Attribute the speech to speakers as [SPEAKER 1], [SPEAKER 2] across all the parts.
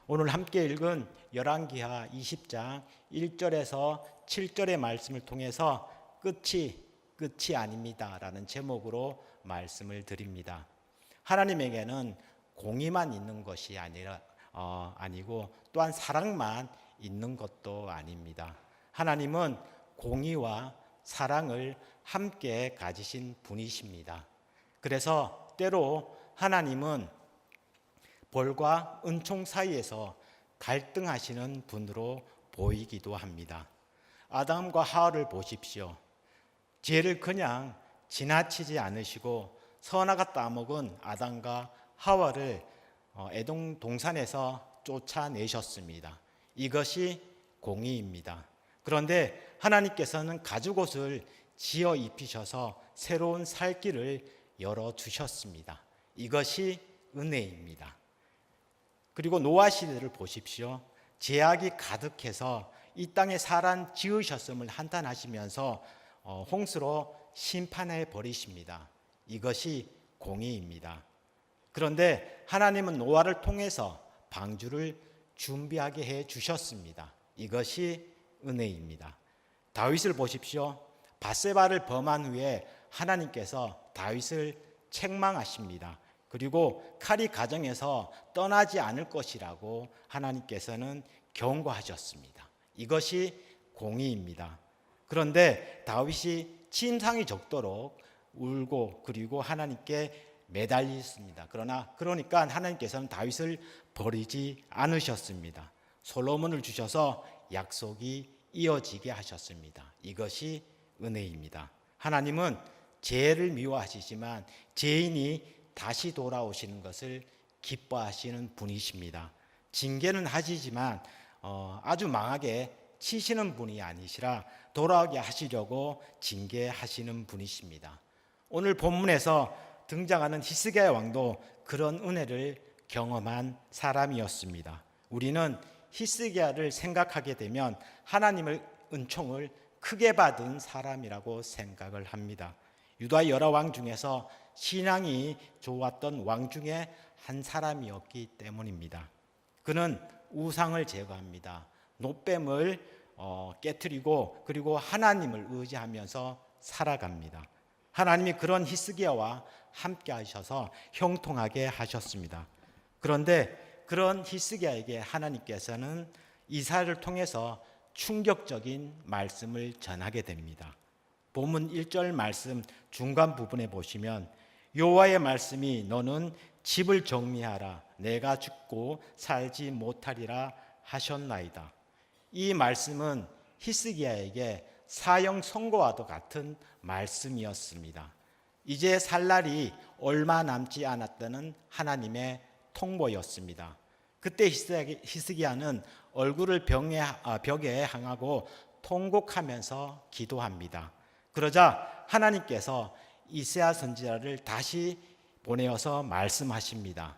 [SPEAKER 1] 오늘 함께 읽은 열왕기하 20장 1절에서 7절의 말씀을 통해서 끝이 아닙니다라는 제목으로 말씀을 드립니다. 하나님에게는 공의만 있는 것이 아니고 또한 사랑만 있는 것도 아닙니다. 하나님은 공의와 사랑을 함께 가지신 분이십니다. 그래서 때로 하나님은 벌과 은총 사이에서 갈등하시는 분으로 보이기도 합니다. 아담과 하와를 보십시오. 죄를 그냥 지나치지 않으시고 선악과 따먹은 아담과 하와를 에돔 동산에서 쫓아내셨습니다. 이것이 공의입니다. 그런데 하나님께서는 가죽옷을 지어 입히셔서 새로운 살 길을 열어주셨습니다. 이것이 은혜입니다. 그리고 노아 시대를 보십시오. 죄악이 가득해서 이 땅에 사람 지으셨음을 한탄하시면서 홍수로 심판해 버리십니다. 이것이 공의입니다. 그런데 하나님은 노아를 통해서 방주를 준비하게 해 주셨습니다. 이것이 은혜입니다. 다윗을 보십시오. 밧세바를 범한 후에 하나님께서 다윗을 책망하십니다. 그리고 칼이 가정에서 떠나지 않을 것이라고 하나님께서는 경고하셨습니다. 이것이 공의입니다. 그런데 다윗이 침상이 적도록 울고 그리고 하나님께 매달렸습니다. 그러니까 하나님께서는 다윗을 버리지 않으셨습니다. 솔로몬을 주셔서 약속이 이어지게 하셨습니다. 이것이 은혜입니다. 하나님은 죄를 미워하시지만 죄인이 다시 돌아오시는 것을 기뻐하시는 분이십니다. 징계는 하시지만 아주 망하게 치시는 분이 아니시라 돌아오게 하시려고 징계하시는 분이십니다. 오늘 본문에서 등장하는 히스기야 왕도 그런 은혜를 경험한 사람이었습니다. 우리는 히스기야를 생각하게 되면 하나님의 은총을 크게 받은 사람이라고 생각을 합니다. 유다 여러 왕 중에서 신앙이 좋았던 왕 중에 한 사람이었기 때문입니다. 그는 우상을 제거합니다. 노뱀을 깨트리고 그리고 하나님을 의지하면서 살아갑니다. 하나님이 그런 히스기야와 함께 하셔서 형통하게 하셨습니다. 그런데 그런 히스기야에게 하나님께서는 이사야를 통해서 충격적인 말씀을 전하게 됩니다. 본문 1절 말씀 중간 부분에 보시면 여호와의 말씀이 너는 집을 정리하라 내가 죽고 살지 못하리라 하셨나이다. 이 말씀은 히스기야에게 사형 선고와도 같은 말씀이었습니다. 이제 살 날이 얼마 남지 않았다는 하나님의 통보였습니다. 그때 히스기야는 얼굴을 벽에 향하고 통곡하면서 기도합니다. 그러자 하나님께서 이사야 선지자를 다시 보내어서 말씀하십니다.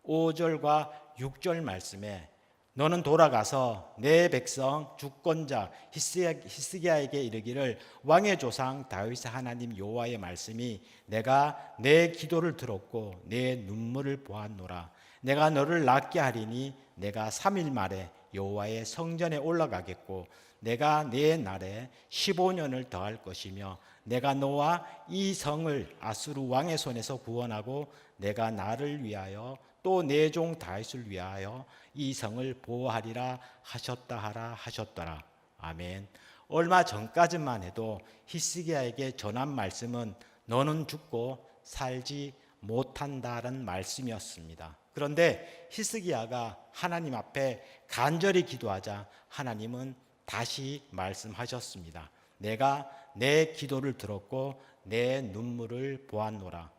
[SPEAKER 1] 5절과 6절 말씀에 너는 돌아가서 내 백성 주권자 히스기야에게 이르기를 왕의 조상 다윗의 하나님 여호와의 말씀이 내가 내 기도를 들었고 내 눈물을 보았노라. 내가 너를 낫게 하리니 내가 3일 만에 여호와의 성전에 올라가겠고 내가 내 날에 15년을 더할 것이며 내가 너와 이 성을 아수르 왕의 손에서 구원하고 내가 나를 위하여 또 내 종 다윗을 위하여 이 성을 보호하리라 하셨더라. 아멘. 얼마 전까지만 해도 히스기야에게 전한 말씀은 너는 죽고 살지 못한다는 말씀이었습니다. 그런데 히스기야가 하나님 앞에 간절히 기도하자 하나님은 다시 말씀하셨습니다. 내가 내 기도를 들었고 내 눈물을 보았노라.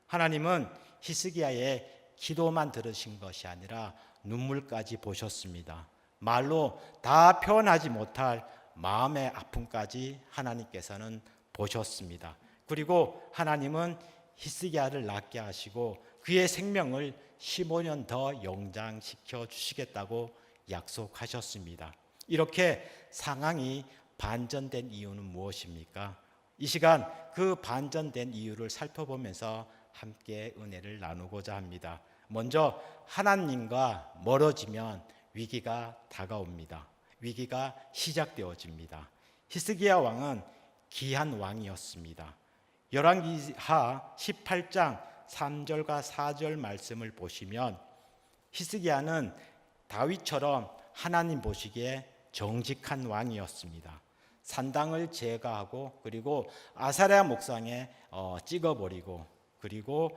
[SPEAKER 1] 하나님은 히스기야의 기도만 들으신 것이 아니라 눈물까지 보셨습니다. 말로 다 표현하지 못할 마음의 아픔까지 하나님께서는 보셨습니다. 그리고 하나님은 히스기야를 낫게 하시고 그의 생명을 15년 더 연장시켜 주시겠다고 약속하셨습니다. 이렇게 상황이 반전된 이유는 무엇입니까? 이 시간 그 반전된 이유를 살펴보면서 함께 은혜를 나누고자 합니다. 먼저 하나님과 멀어지면 위기가 다가옵니다. 위기가 시작되어집니다. 히스기야 왕은 귀한 왕이었습니다. 열왕기하 18장 3절과 4절 말씀을 보시면 히스기야는 다윗처럼 하나님 보시기에 정직한 왕이었습니다. 산당을 제거하고 그리고 아사랴 목상에 찍어버리고 그리고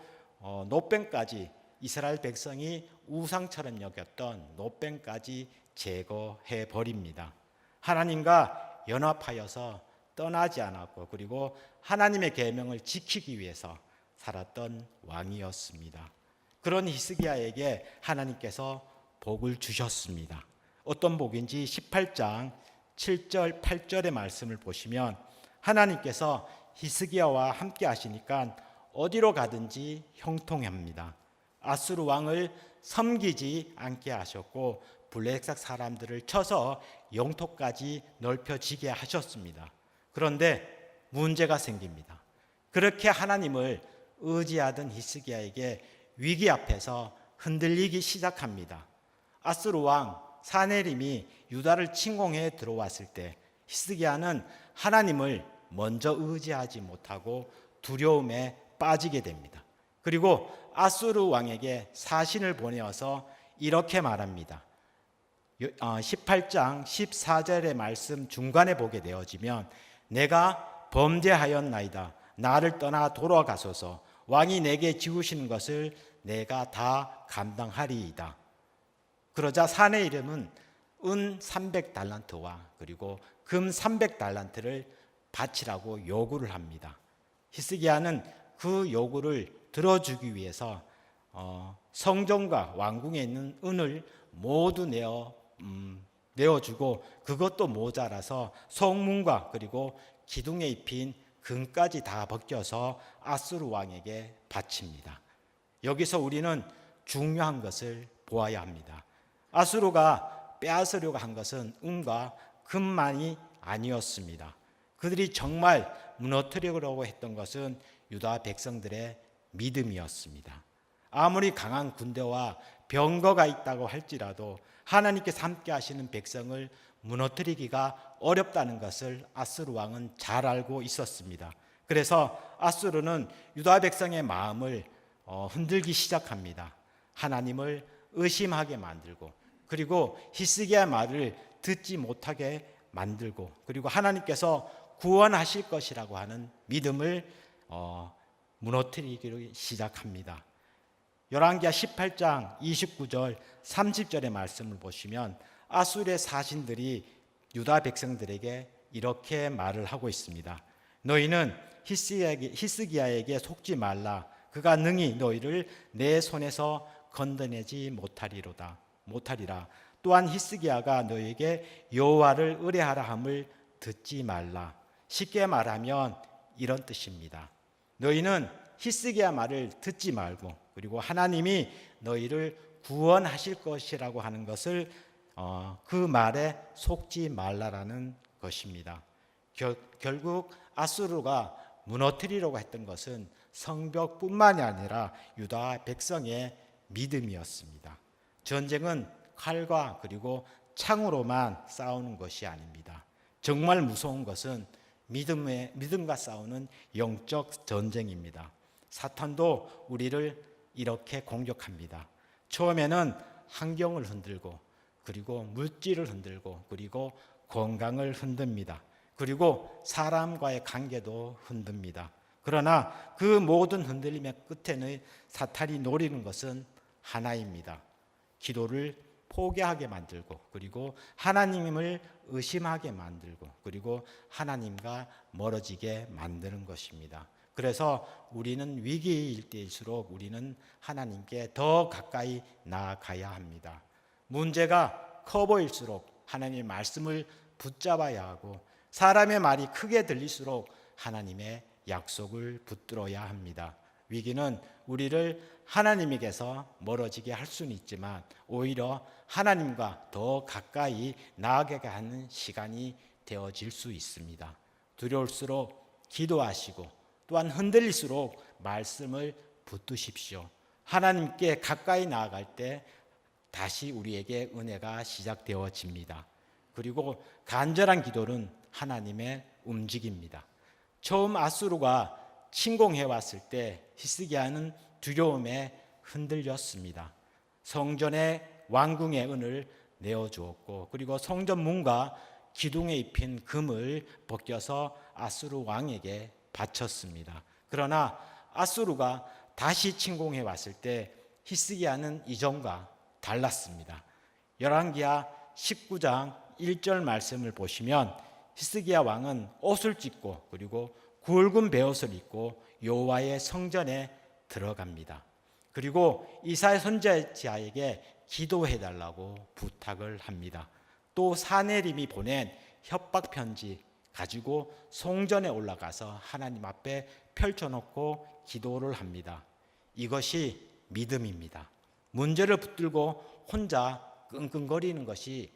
[SPEAKER 1] 노뱀까지 이스라엘 백성이 우상처럼 여겼던 노뱀까지 제거해 버립니다. 하나님과 연합하여서 떠나지 않았고 그리고 하나님의 계명을 지키기 위해서 살았던 왕이었습니다. 그런 히스기야에게 하나님께서 복을 주셨습니다. 어떤 복인지 18장 7절 8절의 말씀을 보시면 하나님께서 히스기야와 함께 하시니까 어디로 가든지 형통합니다. 아수르 왕을 섬기지 않게 하셨고 블레셋 사람들을 쳐서 영토까지 넓혀지게 하셨습니다. 그런데 문제가 생깁니다. 그렇게 하나님을 의지하던 히스기야에게 위기 앞에서 흔들리기 시작합니다. 아수르 왕 사네림이 유다를 침공해 들어왔을 때 히스기야는 하나님을 먼저 의지하지 못하고 두려움에 빠지게 됩니다. 그리고 아수르 왕에게 사신을 보내어서 이렇게 말합니다. 18장 14절의 말씀 중간에 보게 되어지면 내가 범죄하였나이다. 나를 떠나 돌아가소서. 왕이 내게 지우시는 것을 내가 다 감당하리이다. 그러자 사내이름은 은 300달란트와 그리고 금 300달란트를 바치라고 요구를 합니다. 히스기야는 그 요구를 들어주기 위해서 성전과 왕궁에 있는 은을 모두 내어주고 그것도 모자라서 성문과 그리고 기둥에 입힌 금까지 다 벗겨서 아수르 왕에게 바칩니다. 여기서 우리는 중요한 것을 보아야 합니다. 아수르가 빼앗으려고 한 것은 은과 금만이 아니었습니다. 그들이 정말 무너뜨리려고 했던 것은 유다 백성들의 믿음이었습니다. 아무리 강한 군대와 병거가 있다고 할지라도 하나님께서 함께 하시는 백성을 무너뜨리기가 어렵다는 것을 아수르 왕은 잘 알고 있었습니다. 그래서 아수르는 유다 백성의 마음을 흔들기 시작합니다. 하나님을 의심하게 만들고 그리고 히스기야 말을 듣지 못하게 만들고 그리고 하나님께서 구원하실 것이라고 하는 믿음을 무너뜨리기 시작합니다. 열왕기하 18장 29절 30절의 말씀을 보시면 아수르의 사신들이 유다 백성들에게 이렇게 말을 하고 있습니다. 너희는 히스기야에게 속지 말라. 그가 능히 너희를 내 손에서 건져내지 못하리라. 또한 히스기야가 너희에게 여호와를 의뢰하라 함을 듣지 말라. 쉽게 말하면 이런 뜻입니다. 너희는 히스기야 말을 듣지 말고 그리고 하나님이 너희를 구원하실 것이라고 하는 것을 그 말에 속지 말라라는 것입니다. 결국 아수르가 무너뜨리려고 했던 것은 성벽뿐만이 아니라 유다 백성의 믿음이었습니다. 전쟁은 칼과 그리고 창으로만 싸우는 것이 아닙니다. 정말 무서운 것은 믿음과 싸우는 영적 전쟁입니다. 사탄도 우리를 이렇게 공격합니다. 처음에는 환경을 흔들고 그리고 물질을 흔들고 그리고 건강을 흔듭니다. 그리고 사람과의 관계도 흔듭니다. 그러나 그 모든 흔들림의 끝에는 사탄이 노리는 것은 하나입니다. 기도를 포기하게 만들고 그리고 하나님을 의심하게 만들고 그리고 하나님과 멀어지게 만드는 것입니다. 그래서 우리는 위기일 때일수록 우리는 하나님께 더 가까이 나아가야 합니다. 문제가 커 보일수록 하나님의 말씀을 붙잡아야 하고 사람의 말이 크게 들릴수록 하나님의 약속을 붙들어야 합니다. 위기는 우리를 하나님에게서 멀어지게 할 수는 있지만 오히려 하나님과 더 가까이 나아가게 하는 시간이 되어질 수 있습니다. 두려울수록 기도하시고 또한 흔들릴수록 말씀을 붙드십시오. 하나님께 가까이 나아갈 때 다시 우리에게 은혜가 시작되어집니다. 그리고 간절한 기도는 하나님의 움직입니다. 처음 아수르가 침공해 왔을 때 히스기야는 두려움에 흔들렸습니다. 성전의 왕궁의 은을 내어주었고, 그리고 성전 문과 기둥에 입힌 금을 벗겨서 아수르 왕에게 바쳤습니다. 그러나 아수르가 다시 침공해 왔을 때 히스기야는 이전과 달랐습니다. 열왕기하 19장 1절 말씀을 보시면 히스기야 왕은 옷을 찢고 그리고 굵은 베옷을 입고 여호와의 성전에 들어갑니다. 그리고 이사야 선지자에게 기도해 달라고 부탁을 합니다. 또 사내림이 보낸 협박 편지 가지고 성전에 올라가서 하나님 앞에 펼쳐놓고 기도를 합니다. 이것이 믿음입니다. 문제를 붙들고 혼자 끙끙거리는 것이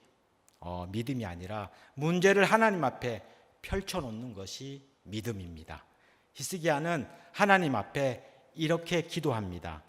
[SPEAKER 1] 믿음이 아니라 문제를 하나님 앞에 펼쳐놓는 것이 믿음입니다. 히스기야는 하나님 앞에 이렇게 기도합니다.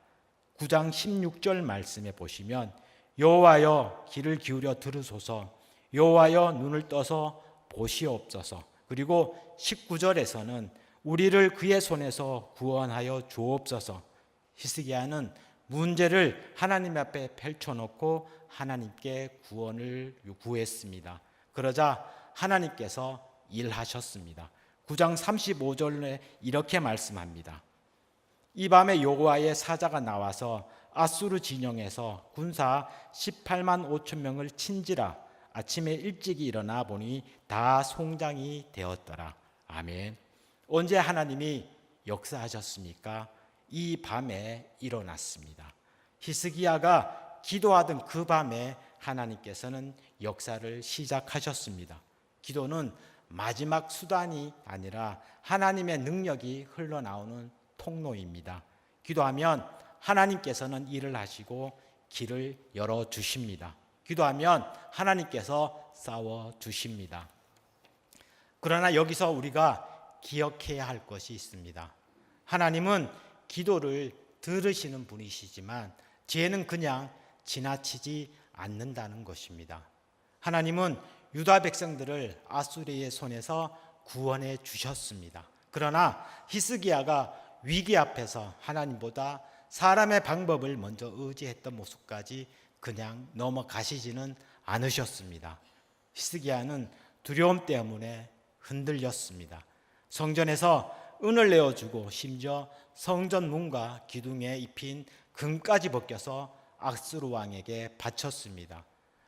[SPEAKER 1] 9장 16절 말씀에 보시면 여호와여 귀를 기울여 들으소서, 여호와여 눈을 떠서 보시옵소서. 그리고 19절에서는 우리를 그의 손에서 구원하여 주옵소서. 히스기야는 문제를 하나님 앞에 펼쳐놓고 하나님께 구원을 구했습니다. 그러자 하나님께서 일하셨습니다. 9장 35절에 이렇게 말씀합니다. 이 밤에 여호와의 사자가 나와서 아수르 진영에서 군사 18만 5천 명을 친지라. 아침에 일찍이 일어나 보니 다 송장이 되었더라. 아멘. 언제 하나님이 역사하셨습니까? 이 밤에 일어났습니다. 히스기야가 기도하던 그 밤에 하나님께서는 역사를 시작하셨습니다. 기도는 마지막 수단이 아니라 하나님의 능력이 흘러나오는 통로입니다. 기도하면 하나님께서는 일을 하시고 길을 열어주십니다. 기도하면 하나님께서 싸워주십니다. 그러나 여기서 우리가 기억해야 할 것이 있습니다. 하나님은 기도를 들으시는 분이시지만 죄는 그냥 지나치지 않는다는 것입니다. 하나님은 유다 백성들을 아수르의 손에서 구원해 주셨습니다. 그러나 히스기야가 위기 앞에서 하나님보다 사람의 방법을 먼저 의지했던 모습까지 그냥 넘어가시지는 않으셨습니다. 히스기야는 두려움 때문에 흔들렸습니다. 성전에서 은을 내어주고 심지어 성전 문과 기둥에 입힌 금까지 벗겨서 아수르 왕에게 바쳤습니다.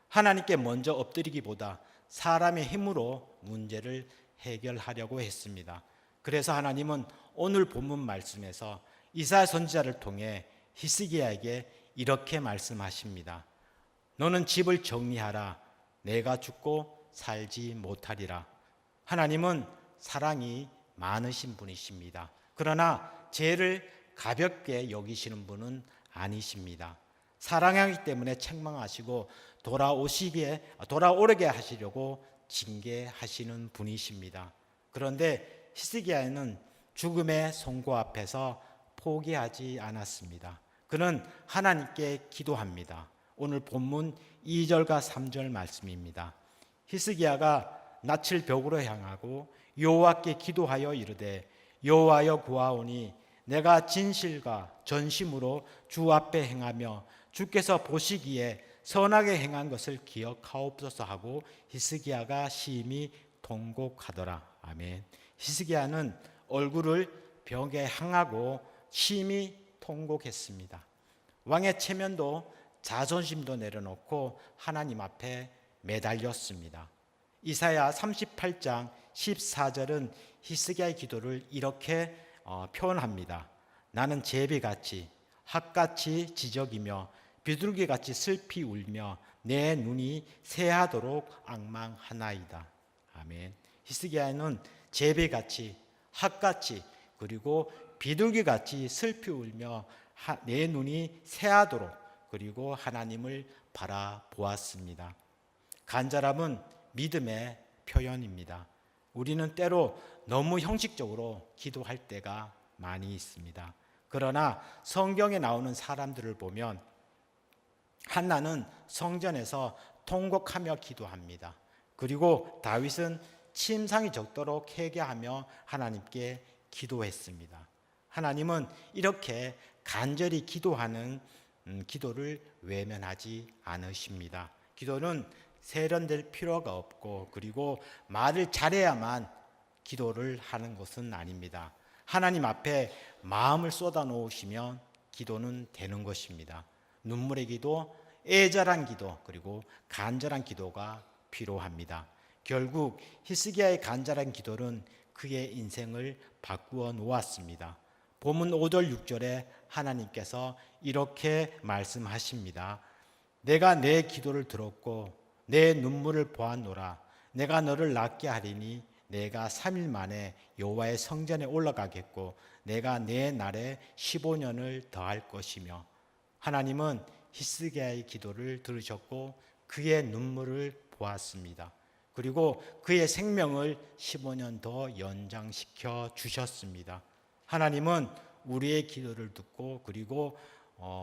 [SPEAKER 1] 하나님께 먼저 엎드리기보다 사람의 힘으로 문제를 해결하려고 했습니다. 그래서 하나님은 오늘 본문 말씀에서 이사야 선지자를 통해 히스기야에게 이렇게 말씀하십니다. 너는 집을 정리하라. 내가 죽고 살지 못하리라. 하나님은 사랑이 많으신 분이십니다. 그러나 죄를 가볍게 여기시는 분은 아니십니다. 사랑하기 때문에 책망하시고 돌아오게 하시려고 징계하시는 분이십니다. 그런데 히스기야는 죽음의 선고 앞에서 포기하지 않았습니다. 그는 하나님께 기도합니다. 오늘 본문 2절과 3절 말씀입니다. 히스기야가 낯을 벽으로 향하고 여호와께 기도하여 이르되 여호와여 구하오니 내가 진실과 전심으로 주 앞에 행하며 주께서 보시기에 선하게 행한 것을 기억하옵소서 하고 히스기야가 심히 통곡하더라. 아멘. 히스기야는 얼굴을 벽에 향하고 심히 통곡했습니다. 왕의 체면도 자존심도 내려놓고 하나님 앞에 매달렸습니다. 이사야 38장 14절은 히스기야의 기도를 이렇게 표현합니다. 나는 제비같이 핫같이 지적이며 비둘기같이 슬피 울며 내 눈이 새하도록 앙망하나이다. 아멘. 히스기야는 제비같이 핫같이 그리고 비둘기같이 슬피 울며 내 눈이 새하도록 그리고 하나님을 바라보았습니다. 간절함은 믿음의 표현입니다. 우리는 때로 너무 형식적으로 기도할 때가 많이 있습니다. 그러나 성경에 나오는 사람들을 보면 한나는 성전에서 통곡하며 기도합니다. 그리고 다윗은 침상이 적도록 회개하며 하나님께 기도했습니다. 하나님은 이렇게 간절히 기도하는 기도를 외면하지 않으십니다. 기도는 세련될 필요가 없고 그리고 말을 잘해야만 기도를 하는 것은 아닙니다. 하나님 앞에 마음을 쏟아 놓으시면 기도는 되는 것입니다. 눈물의 기도, 애절한 기도, 그리고 간절한 기도가 필요합니다. 결국 히스기야의 간절한 기도는 그의 인생을 바꾸어 놓았습니다. 본문 5절 6절에 하나님께서 이렇게 말씀하십니다. 내가 내 기도를 들었고 내 눈물을 보았노라. 내가 너를 낫게 하리니 내가 3일 만에 여호와의 성전에 올라가겠고 내가 내 날에 15년을 더할 것이며. 하나님은 히스기야의 기도를 들으셨고 그의 눈물을 보았습니다. 그리고 그의 생명을 15년 더 연장시켜 주셨습니다. 하나님은 우리의 기도를 듣고 그리고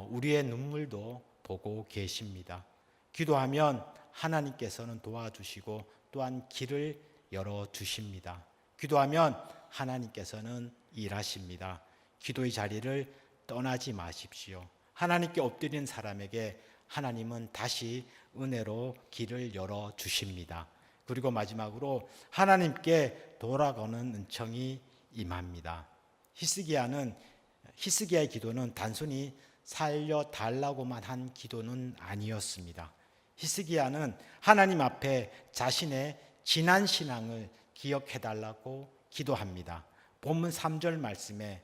[SPEAKER 1] 우리의 눈물도 보고 계십니다. 기도하면 하나님께서는 도와주시고 또한 길을 열어주십니다. 기도하면 하나님께서는 일하십니다. 기도의 자리를 떠나지 마십시오. 하나님께 엎드린 사람에게 하나님은 다시 은혜로 길을 열어주십니다. 그리고 마지막으로 하나님께 돌아가는 은총이 임합니다. 히스기야의 기도는 단순히 살려달라고만 한 기도는 아니었습니다. 히스기야는 하나님 앞에 자신의 지난 신앙을 기억해달라고 기도합니다. 본문 3절 말씀에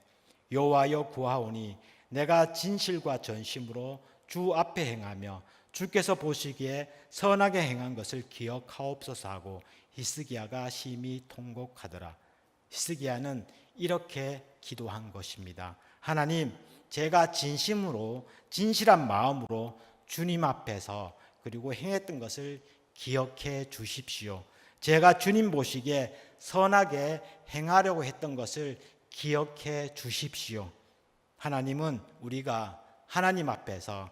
[SPEAKER 1] 여호와여 구하오니 내가 진실과 전심으로 주 앞에 행하며 주께서 보시기에 선하게 행한 것을 기억하옵소서 하고 히스기야가 심히 통곡하더라. 히스기야는 이렇게 기도한 것입니다. 하나님, 제가 진실한 마음으로 주님 앞에서 그리고 행했던 것을 기억해 주십시오. 제가 주님 보시기에 선하게 행하려고 했던 것을 기억해 주십시오. 하나님은 우리가 하나님 앞에서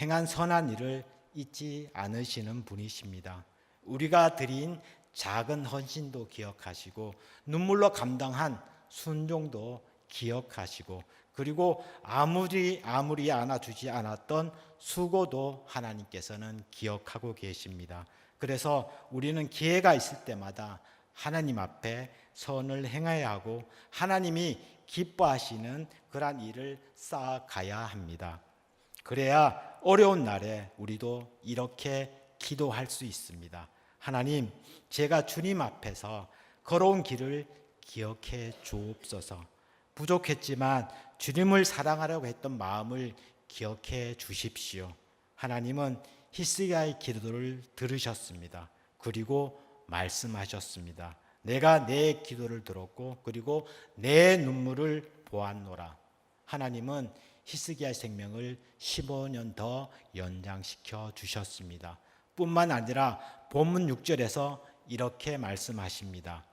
[SPEAKER 1] 행한 선한 일을 잊지 않으시는 분이십니다. 우리가 드린 작은 헌신도 기억하시고 눈물로 감당한 순종도 기억하시고 그리고 아무리 안아주지 않았던 수고도 하나님께서는 기억하고 계십니다. 그래서 우리는 기회가 있을 때마다 하나님 앞에 선을 행해야 하고 하나님이 기뻐하시는 그러한 일을 쌓아가야 합니다. 그래야 어려운 날에 우리도 이렇게 기도할 수 있습니다. 하나님, 제가 주님 앞에서 걸어온 길을 기억해 주옵소서. 부족했지만 주님을 사랑하려고 했던 마음을 기억해 주십시오. 하나님은 히스기야의 기도를 들으셨습니다. 그리고 말씀하셨습니다. 내가 내 기도를 들었고 그리고 내 눈물을 보았노라. 하나님은 히스기야의 생명을 15년 더 연장시켜 주셨습니다. 뿐만 아니라 본문 6절에서 이렇게 말씀하십니다.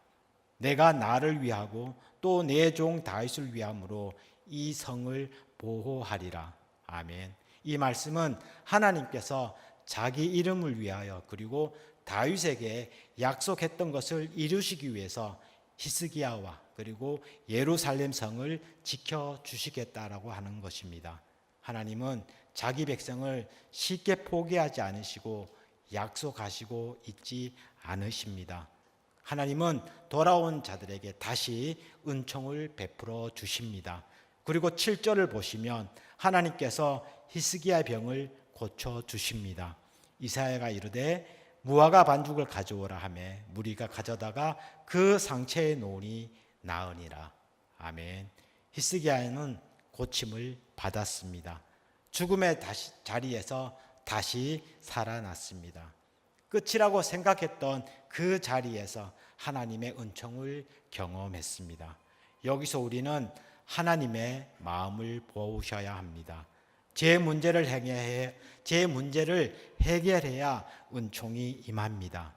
[SPEAKER 1] 내가 나를 위하고 또 내 종 다윗을 위함으로 이 성을 보호하리라. 아멘. 이 말씀은 하나님께서 자기 이름을 위하여 그리고 다윗에게 약속했던 것을 이루시기 위해서 히스기야와 그리고 예루살렘 성을 지켜주시겠다라고 하는 것입니다. 하나님은 자기 백성을 쉽게 포기하지 않으시고 약속하시고 잊지 않으십니다. 하나님은 돌아온 자들에게 다시 은총을 베풀어 주십니다. 그리고 7절을 보시면 하나님께서 히스기야의 병을 고쳐 주십니다. 이사야가 이르되 무화과 반죽을 가져오라 하매 무리가 가져다가 그 상처에 놓으니 나으니라. 아멘. 히스기야는 고침을 받았습니다. 죽음의 자리에서 다시 살아났습니다. 끝이라고 생각했던 그 자리에서 하나님의 은총을 경험했습니다. 여기서 우리는 하나님의 마음을 보셔야 합니다. 제 문제를 해결해야 은총이 임합니다.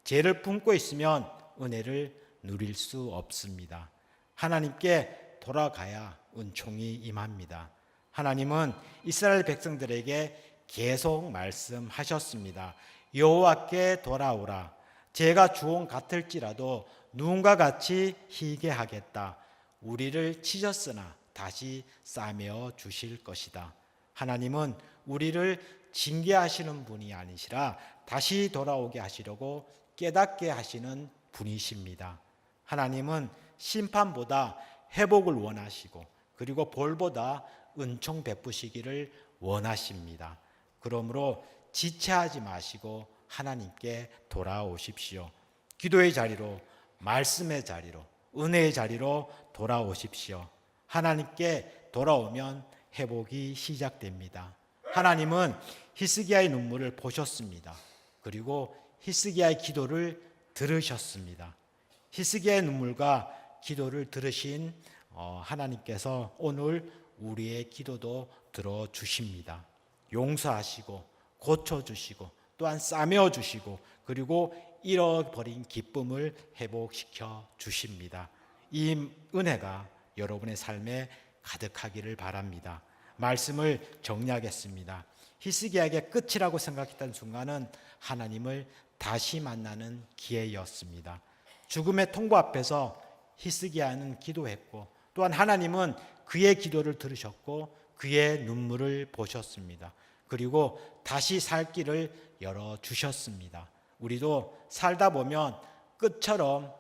[SPEAKER 1] 죄를 품고 있으면 은혜를 누릴 수 없습니다. 하나님께 돌아가야 은총이 임합니다. 하나님은 이스라엘 백성들에게 계속 말씀하셨습니다. 여호와께 돌아오라. 제가 주온 같을지라도 누군가 같이 희게 하겠다. 우리를 치셨으나 다시 싸매어 주실 것이다. 하나님은 우리를 징계하시는 분이 아니시라 다시 돌아오게 하시려고 깨닫게 하시는 분이십니다. 하나님은 심판보다 회복을 원하시고 그리고 벌보다 은총 베푸시기를 원하십니다. 그러므로 지체하지 마시고 하나님께 돌아오십시오. 기도의 자리로, 말씀의 자리로, 은혜의 자리로 돌아오십시오. 하나님께 돌아오면 회복이 시작됩니다. 하나님은 히스기야의 눈물을 보셨습니다. 그리고 히스기야의 기도를 들으셨습니다. 히스기야의 눈물과 기도를 들으신 하나님께서 오늘 우리의 기도도 들어주십니다. 용서하시고 고쳐주시고 또한 싸매어 주시고 그리고 잃어버린 기쁨을 회복시켜 주십니다. 이 은혜가 여러분의 삶에 가득하기를 바랍니다. 말씀을 정리하겠습니다. 히스기야에게 끝이라고 생각했던 순간은 하나님을 다시 만나는 기회였습니다. 죽음의 통보 앞에서 히스기야는 기도했고 또한 하나님은 그의 기도를 들으셨고 그의 눈물을 보셨습니다. 그리고 다시 살 길을 열어주셨습니다. 우리도 살다 보면 끝처럼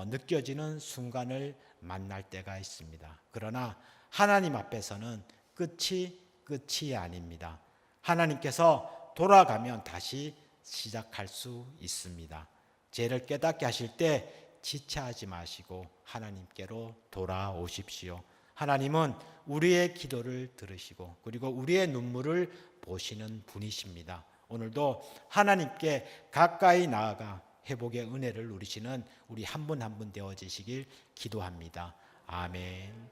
[SPEAKER 1] 느껴지는 순간을 만날 때가 있습니다. 그러나 하나님 앞에서는 끝이 아닙니다. 하나님께서 돌아가면 다시 시작할 수 있습니다. 죄를 깨닫게 하실 때 지체하지 마시고 하나님께로 돌아오십시오. 하나님은 우리의 기도를 들으시고 그리고 우리의 눈물을 보시는 분이십니다. 오늘도 하나님께 가까이 나아가 회복의 은혜를 누리시는 우리 한 분 한 분 되어지시길 기도합니다. 아멘.